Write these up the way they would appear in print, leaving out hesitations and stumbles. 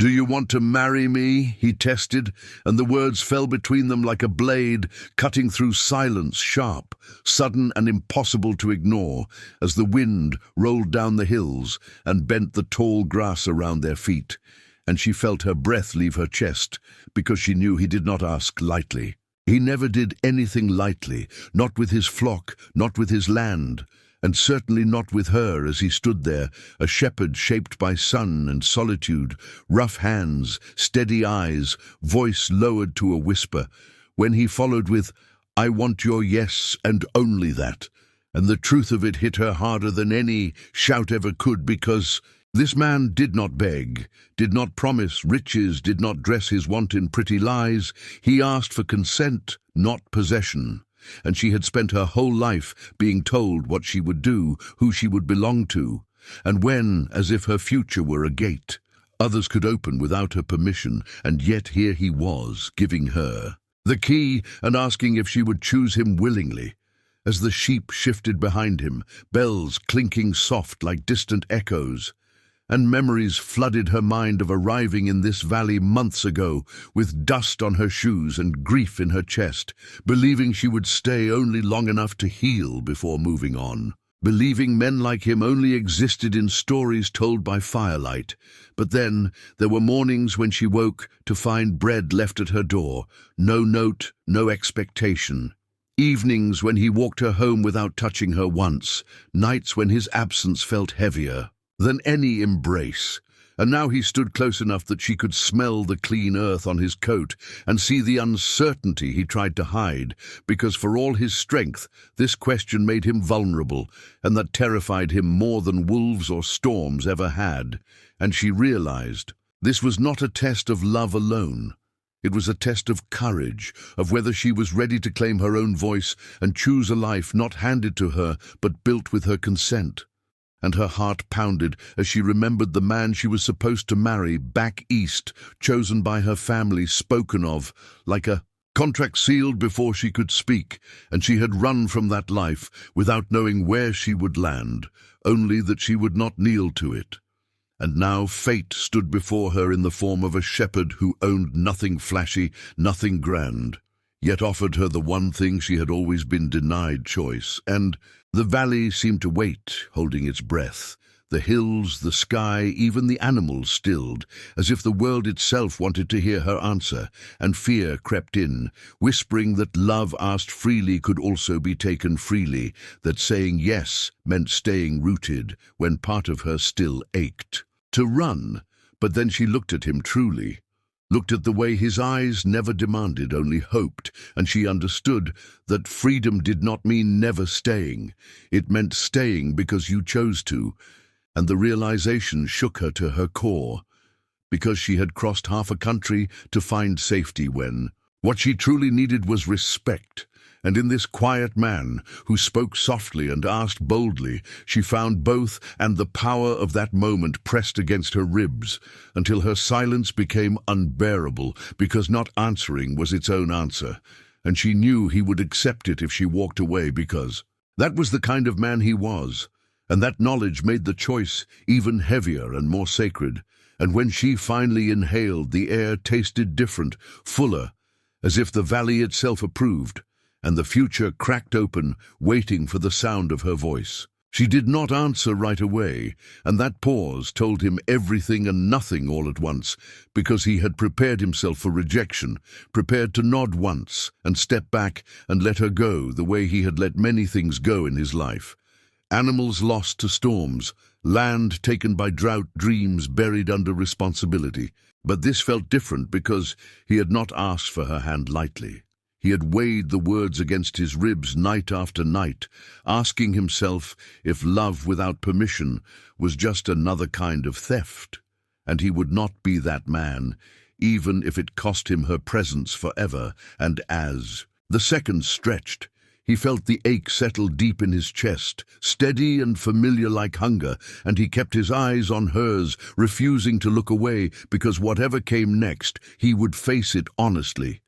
"Do you want to marry me?" he tested, and the words fell between them like a blade, cutting through silence, sharp, sudden and impossible to ignore, as the wind rolled down the hills and bent the tall grass around their feet, and she felt her breath leave her chest, because she knew he did not ask lightly. He never did anything lightly, not with his flock, not with his land, and certainly not with her as he stood there, a shepherd shaped by sun and solitude, rough hands, steady eyes, voice lowered to a whisper, when he followed with, "I want your yes and only that," and the truth of it hit her harder than any shout ever could, because this man did not beg, did not promise riches, did not dress his want in pretty lies. He asked for consent, not possession. And she had spent her whole life being told what she would do, who she would belong to, and when, as if her future were a gate, others could open without her permission, and yet here he was, giving her the key and asking if she would choose him willingly. As the sheep shifted behind him, bells clinking soft like distant echoes, and memories flooded her mind of arriving in this valley months ago, with dust on her shoes and grief in her chest, believing she would stay only long enough to heal before moving on, believing men like him only existed in stories told by firelight. But then there were mornings when she woke to find bread left at her door, no note, no expectation. Evenings when he walked her home without touching her once, nights when his absence felt heavier than any embrace. And now he stood close enough that she could smell the clean earth on his coat and see the uncertainty he tried to hide, because for all his strength, this question made him vulnerable, and that terrified him more than wolves or storms ever had. And she realized this was not a test of love alone. It was a test of courage, of whether she was ready to claim her own voice and choose a life not handed to her, but built with her consent. And her heart pounded as she remembered the man she was supposed to marry back east, chosen by her family, spoken of, like a contract sealed before she could speak, and she had run from that life without knowing where she would land, only that she would not kneel to it. And now fate stood before her in the form of a shepherd who owned nothing flashy, nothing grand, yet offered her the one thing she had always been denied choice. And the valley seemed to wait, holding its breath. The hills, the sky, even the animals stilled, as if the world itself wanted to hear her answer, and fear crept in, whispering that love asked freely could also be taken freely, that saying yes meant staying rooted when part of her still ached to run. But then she looked at him truly, looked at the way his eyes never demanded, only hoped, and she understood that freedom did not mean never staying. It meant staying because you chose to, and the realization shook her to her core, because she had crossed half a country to find safety when what she truly needed was respect. And in this quiet man, who spoke softly and asked boldly, she found both, and the power of that moment pressed against her ribs, until her silence became unbearable, because not answering was its own answer, and she knew he would accept it if she walked away, because that was the kind of man he was, and that knowledge made the choice even heavier and more sacred. And when she finally inhaled, the air tasted different, fuller, as if the valley itself approved, and the future cracked open, waiting for the sound of her voice. She did not answer right away, and that pause told him everything and nothing all at once, because he had prepared himself for rejection, prepared to nod once and step back and let her go the way he had let many things go in his life. Animals lost to storms, land taken by drought, dreams buried under responsibility. But this felt different because he had not asked for her hand lightly. He had weighed the words against his ribs night after night, asking himself if love without permission was just another kind of theft. And he would not be that man, even if it cost him her presence forever. And as the seconds stretched, he felt the ache settle deep in his chest, steady and familiar like hunger, and he kept his eyes on hers, refusing to look away, because whatever came next, he would face it honestly.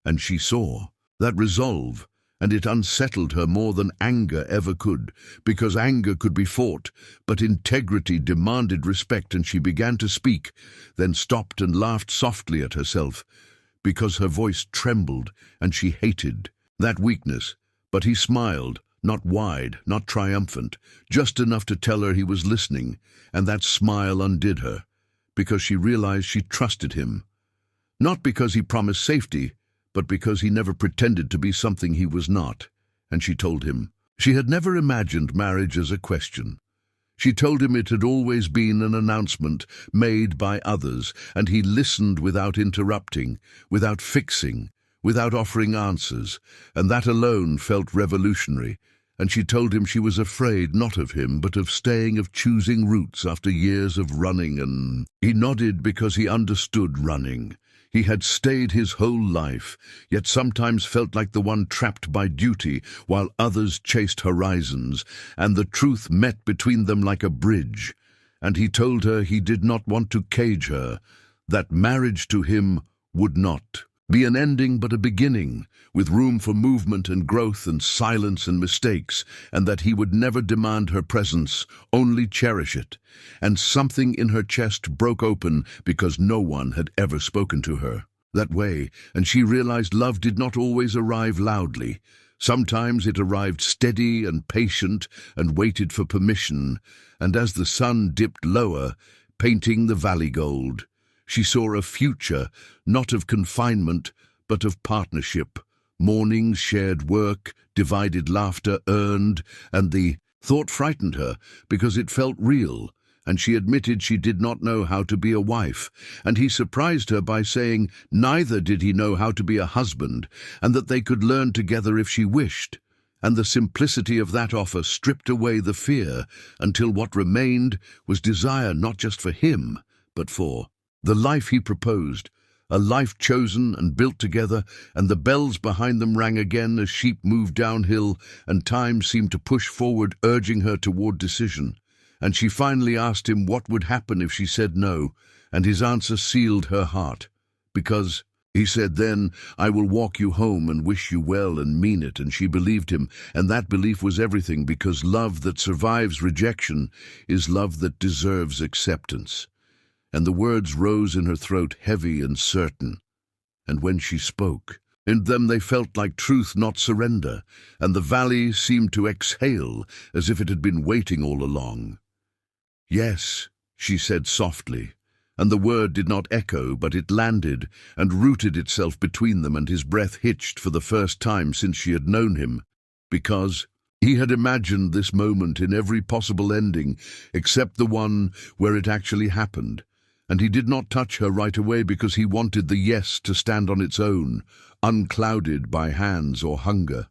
And she saw that resolve, and it unsettled her more than anger ever could, because anger could be fought, but integrity demanded respect, and she began to speak, then stopped and laughed softly at herself, because her voice trembled, and she hated that weakness. But he smiled, not wide, not triumphant, just enough to tell her he was listening, and that smile undid her, because she realized she trusted him. Not because he promised safety, but because he never pretended to be something he was not. And she told him. She had never imagined marriage as a question. She told him it had always been an announcement made by others, and he listened without interrupting, without fixing, without offering answers, and that alone felt revolutionary. And she told him she was afraid not of him, but of staying, of choosing routes after years of running, and he nodded because he understood running. He had stayed his whole life, yet sometimes felt like the one trapped by duty, while others chased horizons, and the truth met between them like a bridge. And he told her he did not want to cage her, that marriage to him would not be an ending but a beginning, with room for movement and growth and silence and mistakes, and that he would never demand her presence, only cherish it. And something in her chest broke open because no one had ever spoken to her that way, and she realized love did not always arrive loudly. Sometimes it arrived steady and patient and waited for permission, and as the sun dipped lower, painting the valley gold, she saw a future, not of confinement, but of partnership. Mornings, shared work, divided laughter, earned, and the thought frightened her because it felt real, and she admitted she did not know how to be a wife, and he surprised her by saying neither did he know how to be a husband, and that they could learn together if she wished. And the simplicity of that offer stripped away the fear, until what remained was desire not just for him, but for the life he proposed, a life chosen and built together, and the bells behind them rang again as sheep moved downhill, and time seemed to push forward, urging her toward decision. And she finally asked him what would happen if she said no, and his answer sealed her heart. Because, he said then, I will walk you home and wish you well and mean it, and she believed him, and that belief was everything, because love that survives rejection is love that deserves acceptance. And the words rose in her throat heavy and certain. And when she spoke, in them they felt like truth, not surrender, and the valley seemed to exhale as if it had been waiting all along. Yes, she said softly, and the word did not echo, but it landed and rooted itself between them, and his breath hitched for the first time since she had known him, because he had imagined this moment in every possible ending except the one where it actually happened. And he did not touch her right away because he wanted the yes to stand on its own, unclouded by hands or hunger.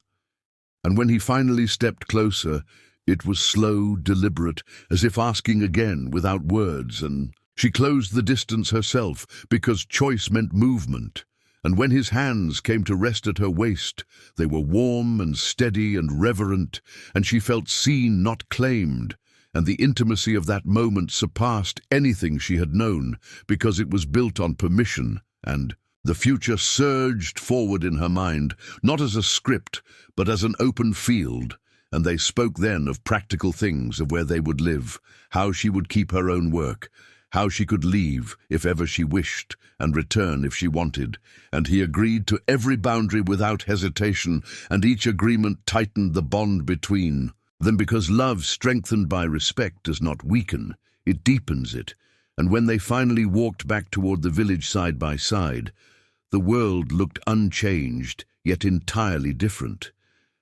And when he finally stepped closer, it was slow, deliberate, as if asking again without words, and she closed the distance herself because choice meant movement. And when his hands came to rest at her waist, they were warm and steady and reverent, and she felt seen, not claimed. And the intimacy of that moment surpassed anything she had known, because it was built on permission, and the future surged forward in her mind, not as a script, but as an open field. And they spoke then of practical things, of where they would live, how she would keep her own work, how she could leave if ever she wished, and return if she wanted. And he agreed to every boundary without hesitation, and each agreement tightened the bond between them, because love strengthened by respect does not weaken, it deepens it. And when they finally walked back toward the village side by side, the world looked unchanged, yet entirely different,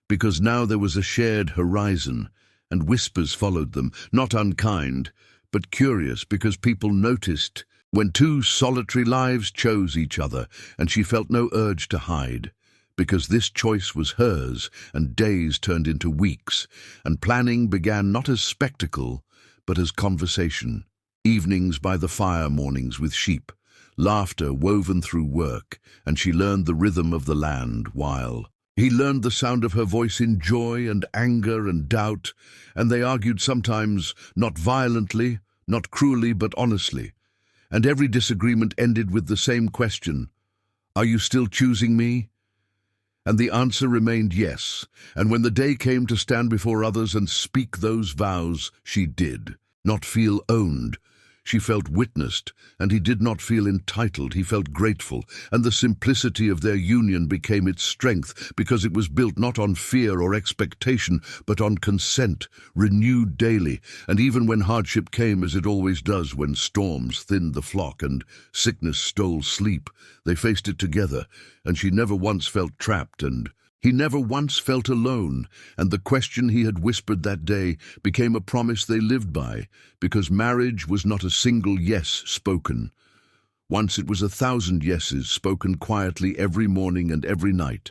because now there was a shared horizon, and whispers followed them, not unkind, but curious, because people noticed when two solitary lives chose each other, and she felt no urge to hide, because this choice was hers, and days turned into weeks, and planning began not as spectacle, but as conversation. Evenings by the fire, mornings with sheep, laughter woven through work, and she learned the rhythm of the land, while he learned the sound of her voice in joy and anger and doubt, and they argued sometimes, not violently, not cruelly, but honestly. And every disagreement ended with the same question, "Are you still choosing me?" And the answer remained yes. And when the day came to stand before others and speak those vows, she did not feel owned. She felt witnessed, and he did not feel entitled. He felt grateful, and the simplicity of their union became its strength, because it was built not on fear or expectation, but on consent, renewed daily. And even when hardship came, as it always does when storms thinned the flock and sickness stole sleep, they faced it together, and she never once felt trapped, and he never once felt alone, and the question he had whispered that day became a promise they lived by, because marriage was not a single yes spoken. Once it was 1,000 yeses spoken quietly every morning and every night.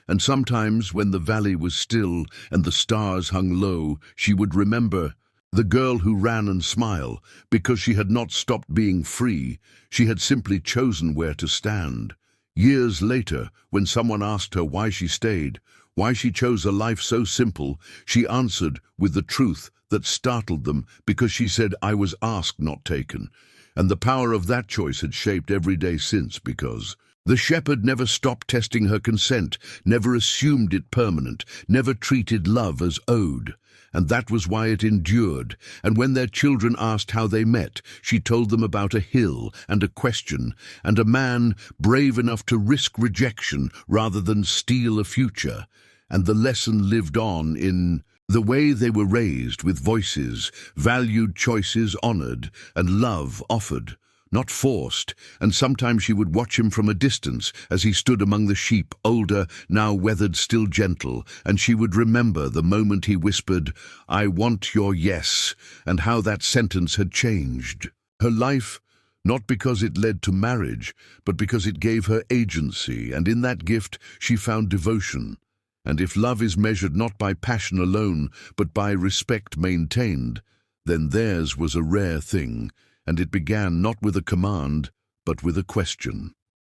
And sometimes, when the valley was still and the stars hung low, she would remember the girl who ran and smiled, because she had not stopped being free. She had simply chosen where to stand. Years later, when someone asked her why she stayed, why she chose a life so simple, she answered with the truth that startled them, because she said, "I was asked, not taken." And the power of that choice had shaped every day since, because the shepherd never stopped testing her consent, never assumed it permanent, never treated love as owed. And that was why it endured. And when their children asked how they met, she told them about a hill and a question, and a man brave enough to risk rejection rather than steal a future. And the lesson lived on in the way they were raised, with voices, valued choices honored, and love offered, not forced. And sometimes she would watch him from a distance as he stood among the sheep, older, now weathered, still gentle, and she would remember the moment he whispered, "I want your yes," and how that sentence had changed her life, not because it led to marriage, but because it gave her agency, and in that gift she found devotion. And if love is measured not by passion alone, but by respect maintained, then theirs was a rare thing, and it began not with a command, but with a question.